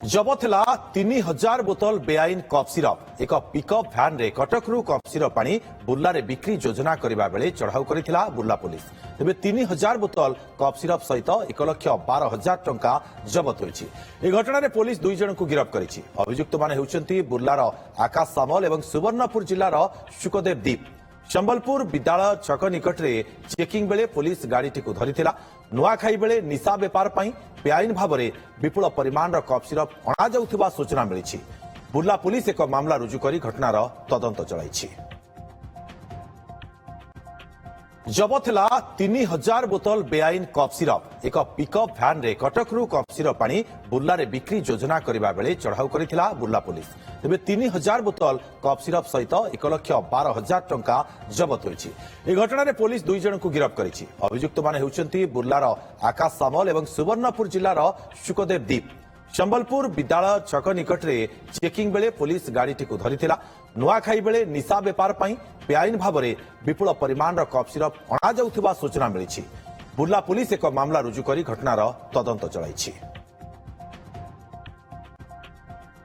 जबत थिला 3000 बोतल बेआईन cup syrup एक पिकअप भ्यान रे कटकरू कप सिरप पानी बुर्ला रे बिक्री योजना करबा बेले चढ़ाऊ करिथिला बुर्ला पुलिस। तेबे 3000 बोतल कप सिरप सहित 1,12,000 टंका जबत होईछि। ए घटना रे पुलिस दुई जन को गिरफ्त करिछि। अभियुक्त माने हेउचंती बुर्लार आकाश सामल एवं सुवर्णपुर जिल्लार शुकदेव दीप। संबलपुर विद्यालय छक निकट रे चेकिंग बेले पुलिस गाड़ीटी को धरिथिला। नुआखाई बेले निशा बेपार पई बेआईन भाव में विपुल परिमाण कप सिरप अणा जाउथिबा सूचना मिली। बुर्ला पुलिस एक मामला रुजु करी घटनार तदंत चलाइछि। जबत थिला 3000 बोतल बेआईन कप सिरप एक पिकअप भ्यान रे कटकरू कप सिरप पानी बुर्ला रे बिक्री योजना करबा बेले चढ़ाऊ करिथिला बुर्ला पुलिस। तेबे 3000 बोतल कप सिरप सहित 1,12,000 टंका जबत होईछि। ए घटना रे पुलिस दुई जन को गिरफ्त करिछि। अभियुक्त माने हेउचंती बुर्लार आकाश सामल एवं सुवर्णपुर जिल्लार शुकदेव दीप। संबलपुर विद्यालय छक निकट रे चेकिंग बेले पुलिस गाड़ीटी को धरिथिला। नुआखाई बेले निशा बेपार पई बेआईन भाव में विपुल परिमाण कप सिरप अणा जाउथिबा सूचना मिली। बुर्ला पुलिस एक मामला रुजु करी घटनार तदंत चलाइछि।